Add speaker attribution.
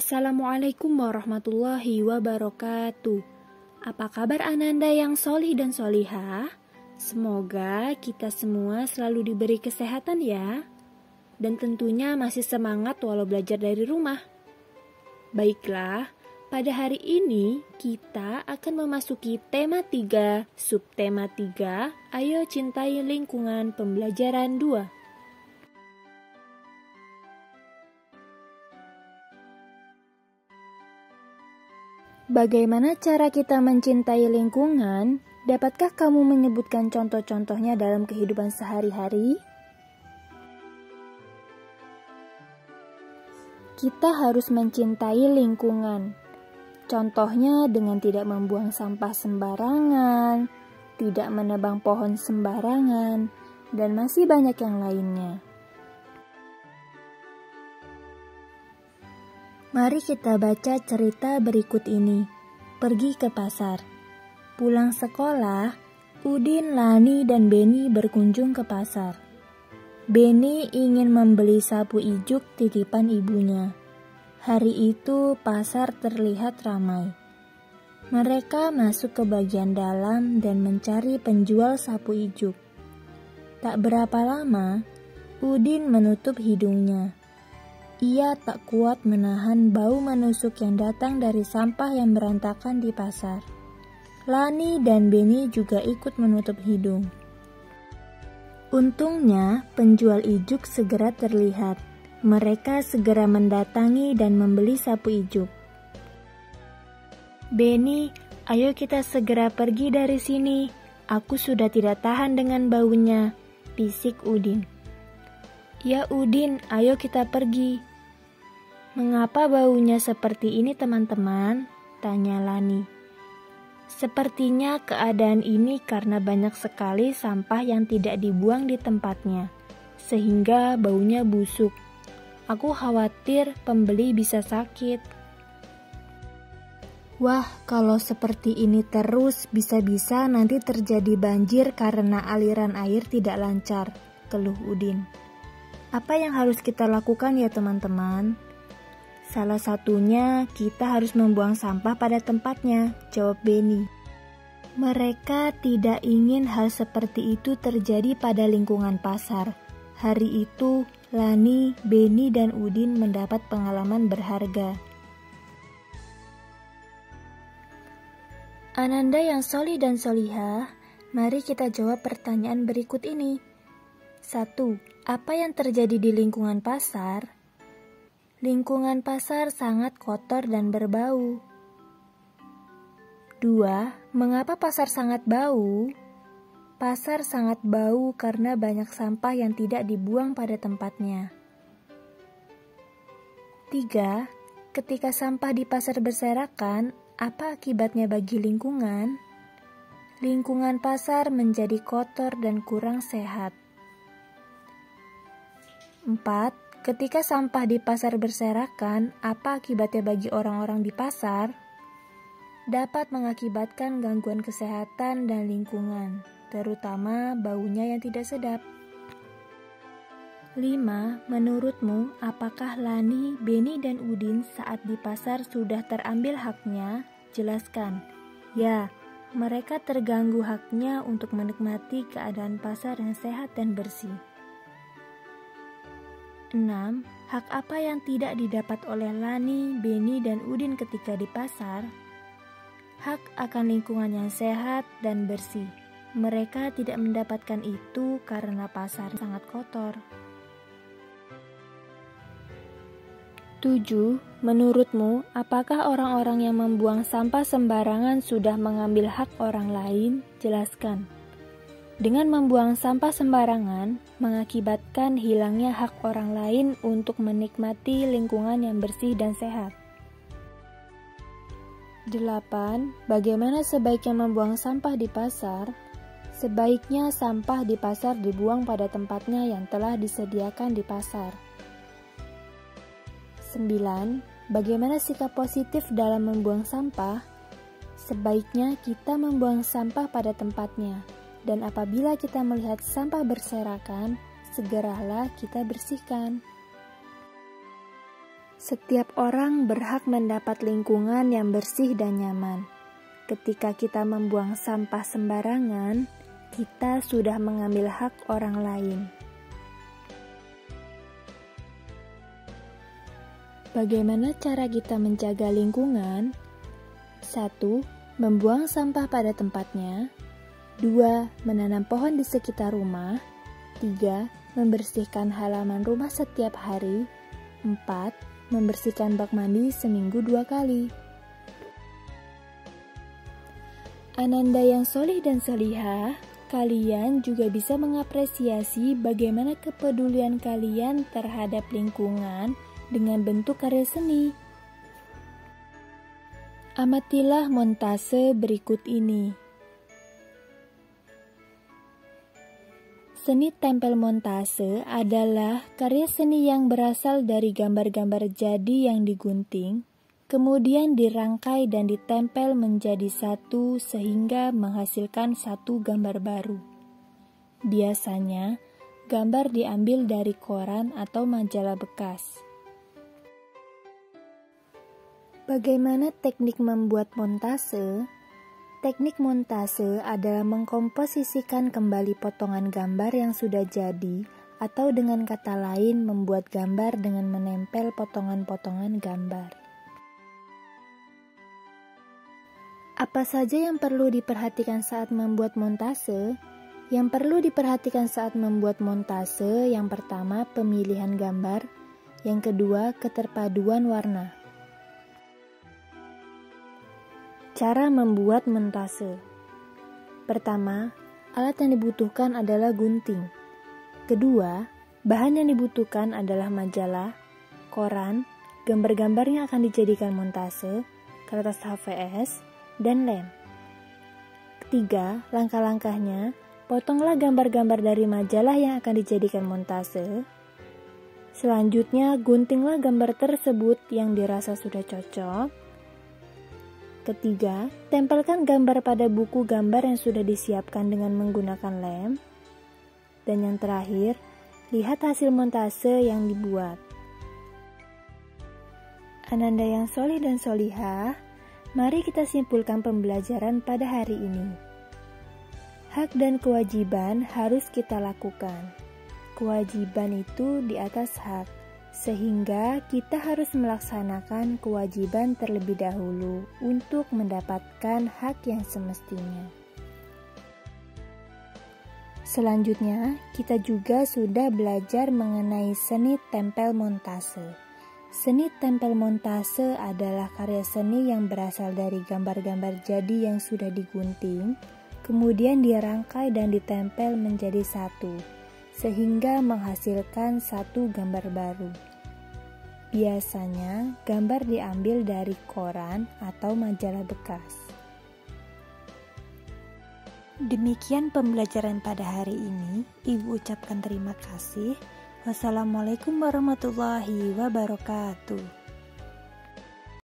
Speaker 1: Assalamualaikum warahmatullahi wabarakatuh. Apa kabar Ananda yang solih dan solihah? Semoga kita semua selalu diberi kesehatan ya. Dan tentunya masih semangat walau belajar dari rumah. Baiklah, pada hari ini kita akan memasuki tema 3, subtema 3, Ayo Cintai Lingkungan Pembelajaran 2. Bagaimana cara kita mencintai lingkungan? Dapatkah kamu menyebutkan contoh-contohnya dalam kehidupan sehari-hari? Kita harus mencintai lingkungan. Contohnya dengan tidak membuang sampah sembarangan, tidak menebang pohon sembarangan, dan masih banyak yang lainnya. Mari kita baca cerita berikut ini. Pergi ke pasar. Pulang sekolah, Udin, Lani, dan Beni berkunjung ke pasar. Beni ingin membeli sapu ijuk titipan ibunya. Hari itu pasar terlihat ramai. Mereka masuk ke bagian dalam dan mencari penjual sapu ijuk. Tak berapa lama, Udin menutup hidungnya. Ia tak kuat menahan bau menusuk yang datang dari sampah yang berantakan di pasar. Lani dan Beni juga ikut menutup hidung. Untungnya, penjual ijuk segera terlihat. Mereka segera mendatangi dan membeli sapu ijuk. "Beni, ayo kita segera pergi dari sini. Aku sudah tidak tahan dengan baunya," bisik Udin. "Ya Udin, ayo kita pergi." "Mengapa baunya seperti ini teman-teman?" tanya Lani. "Sepertinya keadaan ini karena banyak sekali sampah yang tidak dibuang di tempatnya, sehingga baunya busuk. Aku khawatir pembeli bisa sakit." "Wah, kalau seperti ini terus, bisa-bisa nanti terjadi banjir karena aliran air tidak lancar," keluh Udin. "Apa yang harus kita lakukan ya teman-teman?" "Salah satunya kita harus membuang sampah pada tempatnya," jawab Beni. Mereka tidak ingin hal seperti itu terjadi pada lingkungan pasar. Hari itu, Lani, Beni, dan Udin mendapat pengalaman berharga. Ananda yang solih dan solihah, mari kita jawab pertanyaan berikut ini. 1. Apa yang terjadi di lingkungan pasar? Lingkungan pasar sangat kotor dan berbau. 2. Mengapa pasar sangat bau? Pasar sangat bau karena banyak sampah yang tidak dibuang pada tempatnya. 3. Ketika sampah di pasar berserakan, apa akibatnya bagi lingkungan? Lingkungan pasar menjadi kotor dan kurang sehat. 4. Ketika sampah di pasar berserakan, apa akibatnya bagi orang-orang di pasar? Dapat mengakibatkan gangguan kesehatan dan lingkungan, terutama baunya yang tidak sedap. 5. Menurutmu, apakah Lani, Beni, dan Udin saat di pasar sudah terambil haknya? Jelaskan. Ya, mereka terganggu haknya untuk menikmati keadaan pasar yang sehat dan bersih. 6. Hak apa yang tidak didapat oleh Lani, Beni, dan Udin ketika di pasar? Hak akan lingkungan yang sehat dan bersih. Mereka tidak mendapatkan itu karena pasar sangat kotor. 7. Menurutmu, apakah orang-orang yang membuang sampah sembarangan sudah mengambil hak orang lain? Jelaskan. Dengan membuang sampah sembarangan, mengakibatkan hilangnya hak orang lain untuk menikmati lingkungan yang bersih dan sehat. 8. Bagaimana sebaiknya membuang sampah di pasar? Sebaiknya sampah di pasar dibuang pada tempatnya yang telah disediakan di pasar. 9. Bagaimana sikap positif dalam membuang sampah? Sebaiknya kita membuang sampah pada tempatnya, dan apabila kita melihat sampah berserakan, segeralah kita bersihkan. Setiap orang berhak mendapat lingkungan yang bersih dan nyaman. Ketika kita membuang sampah sembarangan, kita sudah mengambil hak orang lain. Bagaimana cara kita menjaga lingkungan? 1. Membuang sampah pada tempatnya. 2. Menanam pohon di sekitar rumah. 3. Membersihkan halaman rumah setiap hari. 4. Membersihkan bak mandi seminggu 2 kali. Ananda yang solih dan solihah, kalian juga bisa mengapresiasi bagaimana kepedulian kalian terhadap lingkungan dengan bentuk karya seni. Amatilah montase berikut ini. Seni tempel montase adalah karya seni yang berasal dari gambar-gambar jadi yang digunting, kemudian dirangkai dan ditempel menjadi satu sehingga menghasilkan satu gambar baru. Biasanya, gambar diambil dari koran atau majalah bekas. Bagaimana teknik membuat montase? Teknik montase adalah mengkomposisikan kembali potongan gambar yang sudah jadi, atau dengan kata lain membuat gambar dengan menempel potongan-potongan gambar. Apa saja yang perlu diperhatikan saat membuat montase? Yang perlu diperhatikan saat membuat montase, yang pertama pemilihan gambar, yang kedua keterpaduan warna. Cara membuat montase. Pertama, alat yang dibutuhkan adalah gunting. Kedua, bahan yang dibutuhkan adalah majalah, koran, gambar-gambar yang akan dijadikan montase, kertas HVS, dan lem. Ketiga, langkah-langkahnya, potonglah gambar-gambar dari majalah yang akan dijadikan montase. Selanjutnya, guntinglah gambar tersebut yang dirasa sudah cocok. Ketiga, tempelkan gambar pada buku gambar yang sudah disiapkan dengan menggunakan lem. Dan yang terakhir, lihat hasil montase yang dibuat. Ananda yang solih dan solihah, mari kita simpulkan pembelajaran pada hari ini. Hak dan kewajiban harus kita lakukan. Kewajiban itu di atas hak, sehingga kita harus melaksanakan kewajiban terlebih dahulu untuk mendapatkan hak yang semestinya. Selanjutnya, kita juga sudah belajar mengenai seni tempel montase. Seni tempel montase adalah karya seni yang berasal dari gambar-gambar jadi yang sudah digunting, kemudian dirangkai dan ditempel menjadi satu, sehingga menghasilkan satu gambar baru. Biasanya, gambar diambil dari koran atau majalah bekas. Demikian pembelajaran pada hari ini. Ibu ucapkan terima kasih. Wassalamualaikum warahmatullahi wabarakatuh.